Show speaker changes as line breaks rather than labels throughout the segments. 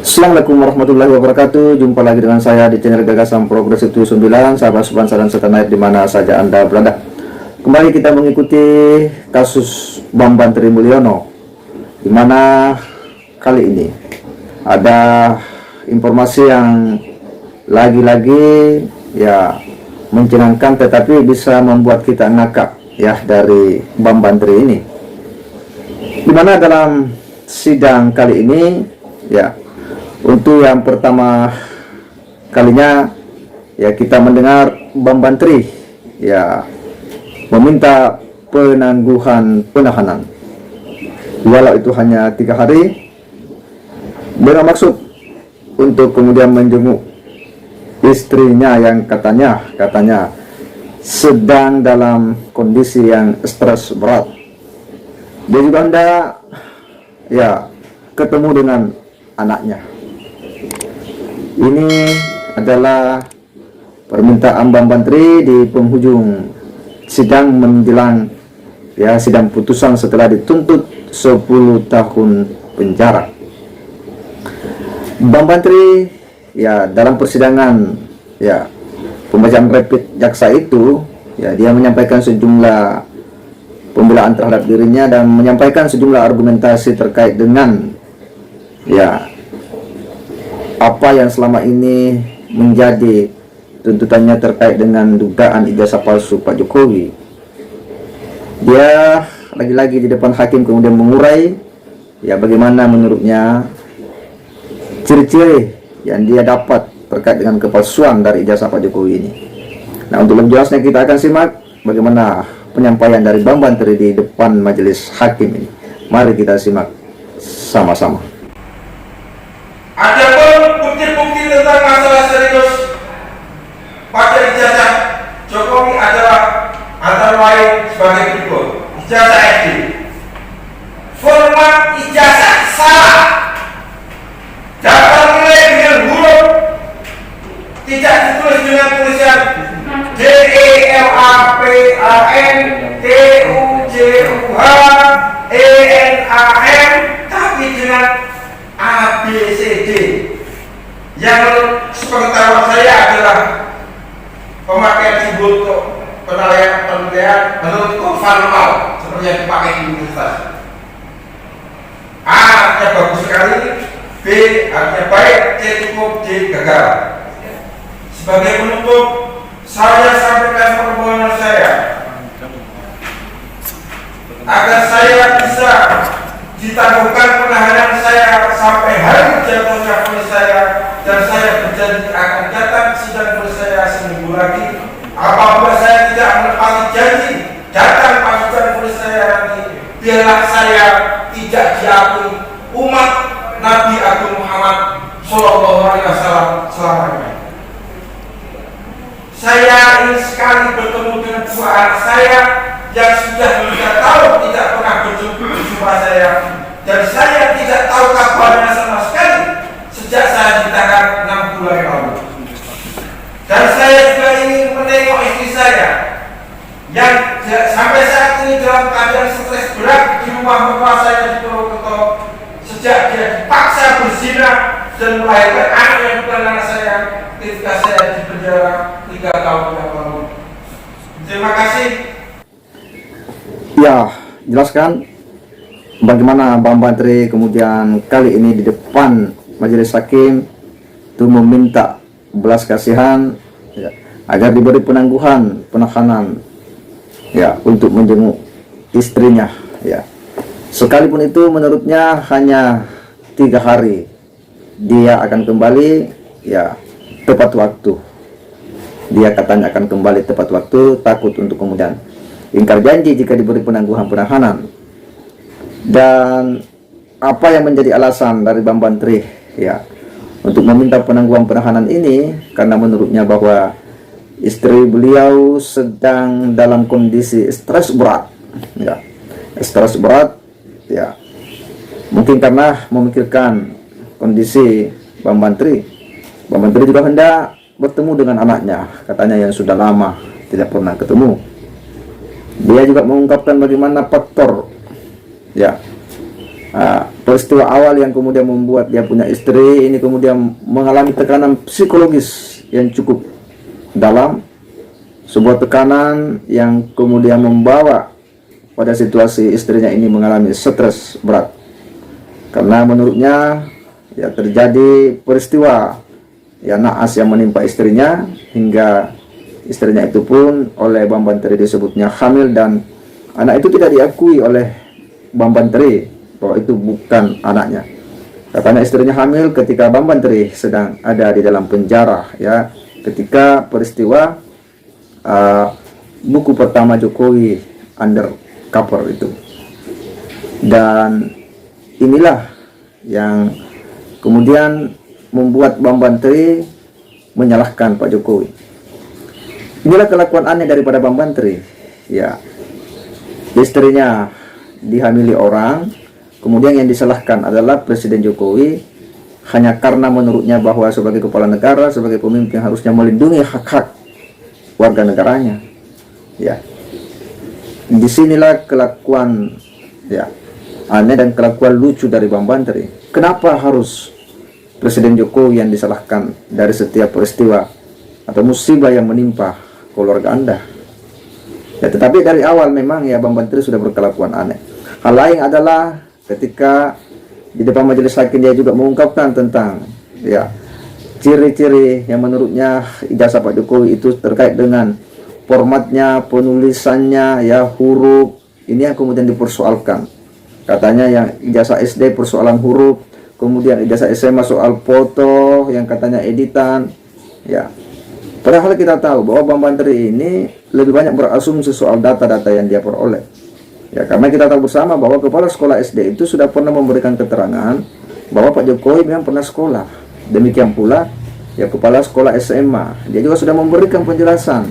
Assalamualaikum warahmatullahi wabarakatuh. Jumpa lagi dengan saya di channel Gagasan Progres 79, sahabat sebangsa dan setanah di mana saja Anda berada. Kembali kita mengikuti kasus Bambang Tri Mulyono, di mana kali ini ada informasi yang lagi-lagi ya mencenangkan, tetapi bisa membuat kita ngakak ya dari Bambang Tri ini. Di mana dalam sidang kali ini ya, untuk yang pertama kalinya ya kita mendengar Bambang Tri ya meminta penangguhan penahanan, walau itu hanya 3 hari, dengan maksud untuk kemudian menjenguk istrinya yang katanya sedang dalam kondisi yang stres berat. Dia juga hendak ya ketemu dengan anaknya. Ini adalah permintaan Bambang Tri di penghujung sidang menjelang ya sidang putusan setelah dituntut 10 tahun penjara. Bambang Tri ya dalam persidangan ya pembacaan replik jaksa itu ya dia menyampaikan sejumlah pembelaan terhadap dirinya dan menyampaikan sejumlah argumentasi terkait dengan ya apa yang selama ini menjadi tuntutannya terkait dengan dugaan ijazah palsu Pak Jokowi. Dia lagi-lagi di depan hakim kemudian mengurai ya bagaimana menurutnya ciri-ciri yang dia dapat terkait dengan kepalsuan dari ijazah Pak Jokowi ini. Nah, untuk lebih jelasnya kita akan simak bagaimana penyampaian dari Bambang Tri di depan majelis hakim ini. Mari kita simak sama-sama.
Adapun bukti-bukti tentang masalah serius pada ijazah Jokowi adalah antara lain sebagai berikut. Ijazah SD, format ijazah salah, daftar nilai dengan huruf tidak ditulis dengan tulisan DELAPAN TUJUHENAM, tapi dengan ABCD. Yang sepengetahuan saya adalah pemakaian simbol untuk penilaian menurut formal seperti yang dipakai di universitas. A artinya bagus sekali, B artinya baik, C cukup, D gagal. Sebagai penutup, saya sampaikan permohonan saya agar saya bisa ditangguhkan penahanan saya sampai hari jatuhnya vonis saya, dan saya berjanji akan datang sidang vonis saya seminggu lagi. Apabila saya tidak menepati janji datang sidang vonis saya nanti, biarlah saya tidak diakui umat Nabi Agung Muhammad Sallallahu Alaihi Wasallam selamanya. Saya ingin sekali bertemu dengan dua anak saya yang sudah 3 tahun tidak pernah berjumpa saya, dan saya tidak tahu kabarnya sama sekali sejak saya ditahan 6 bulan lalu. Dan saya juga ingin menengok istri saya yang sampai saat ini dalam keadaan stres berat di rumah mertua saya di Purwokerto sejak dia dipaksa berzina dan melahirkan anak yang bukan anak saya ketika saya di penjara 3 tahun yang lalu. Terima kasih.
Ya, jelaskan bagaimana Bambang Tri kemudian kali ini di depan majelis hakim itu meminta belas kasihan ya, agar diberi penangguhan penahanan ya untuk menjenguk istrinya ya. Sekalipun itu menurutnya hanya 3 hari, dia akan kembali ya tepat waktu. Dia katanya akan kembali tepat waktu, takut untuk kemudian ingkar janji jika diberi penangguhan penahanan. Dan apa yang menjadi alasan dari Bambang Tri ya untuk meminta penangguhan penahanan ini, karena menurutnya bahwa istri beliau sedang dalam kondisi stres berat ya. Stres berat ya, mungkin karena memikirkan kondisi Bambang Tri. Bambang Tri juga hendak bertemu dengan anaknya, katanya yang sudah lama tidak pernah ketemu. Dia juga mengungkapkan bagaimana faktor ya peristiwa awal yang kemudian membuat dia punya istri ini kemudian mengalami tekanan psikologis yang cukup dalam, sebuah tekanan yang kemudian membawa pada situasi istrinya ini mengalami stres berat, karena menurutnya ya terjadi peristiwa ya naas yang menimpa istrinya, hingga istrinya itu pun oleh Bang Banteri disebutnya hamil, dan anak itu tidak diakui oleh Bang Banteri bahwa itu bukan anaknya. Katanya istrinya hamil ketika Bang Banteri sedang ada di dalam penjara, ya, ketika peristiwa buku pertama Jokowi undercover itu. Dan inilah yang kemudian membuat Bang Banteri menyalahkan Pak Jokowi. Inilah kelakuan aneh daripada Bang Banteri, ya. Istrinya dihamili orang, kemudian yang disalahkan adalah Presiden Jokowi, hanya karena menurutnya bahwa sebagai kepala negara, sebagai pemimpin harusnya melindungi hak-hak warga negaranya. Ya, disinilah kelakuan ya aneh dan kelakuan lucu dari Bang Banteri. Kenapa harus Presiden Jokowi yang disalahkan dari setiap peristiwa atau musibah yang menimpa keluarga Anda? Ya, tetapi dari awal memang ya Bang Banteri sudah berkelakuan aneh. Hal lain adalah ketika di depan majelis hakim dia juga mengungkapkan tentang ya ciri-ciri yang menurutnya ijazah Pak Jokowi itu terkait dengan formatnya, penulisannya, ya huruf. Ini yang kemudian dipersoalkan. Katanya yang ijazah SD persoalan huruf, kemudian ijazah SMA soal foto yang katanya editan. Ya, padahal kita tahu bahwa Bang Banteri ini lebih banyak berasumsi soal data-data yang dia peroleh. Ya, karena kita tahu bersama bahwa kepala sekolah SD itu sudah pernah memberikan keterangan bahwa Pak Jokowi memang pernah sekolah. Demikian pula ya kepala sekolah SMA, dia juga sudah memberikan penjelasan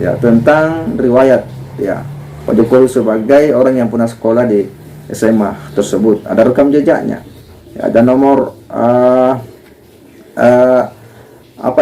ya tentang riwayat ya Pak Jokowi sebagai orang yang pernah sekolah di SMA tersebut. Ada rekam jejaknya, ya, ada nomor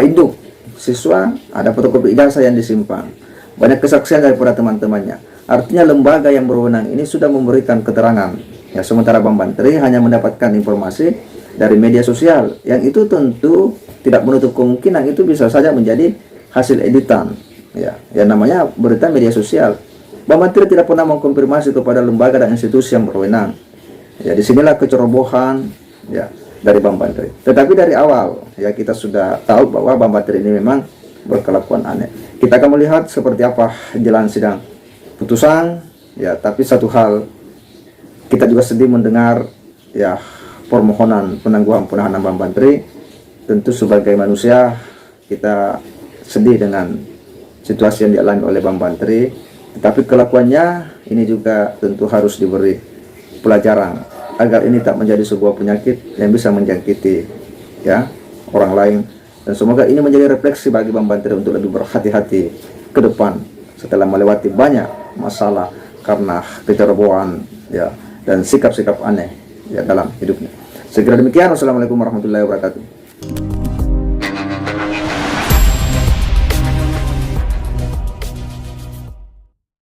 induk siswa, ada fotokopi ijazah yang disimpan, banyak kesaksian daripada teman-temannya. Artinya lembaga yang berwenang ini sudah memberikan keterangan. Ya, sementara Bang Banteri hanya mendapatkan informasi dari media sosial, yang itu tentu tidak menutup kemungkinan itu bisa saja menjadi hasil editan. Ya, yang namanya berita media sosial. Bang Banteri tidak pernah mengkonfirmasi kepada lembaga dan institusi yang berwenang. Ya, disinilah kecerobohan ya dari Bang Banteri. Tetapi dari awal ya kita sudah tahu bahwa Bang Banteri ini memang berkelakuan aneh. Kita akan melihat seperti apa jalan sidang putusan ya, tapi satu hal kita juga sedih mendengar ya permohonan penangguhan penahanan Bang Banteri. Tentu sebagai manusia kita sedih dengan situasi yang dialami oleh Bang Banteri, tetapi kelakuannya ini juga tentu harus diberi pelajaran agar ini tak menjadi sebuah penyakit yang bisa menjangkiti ya orang lain, dan semoga ini menjadi refleksi bagi Bang Banteri untuk lebih berhati-hati ke depan setelah melewati banyak masalah karena kecerobohan ya dan sikap-sikap aneh ya dalam hidupnya. Segera demikian, wassalamualaikum warahmatullahi wabarakatuh.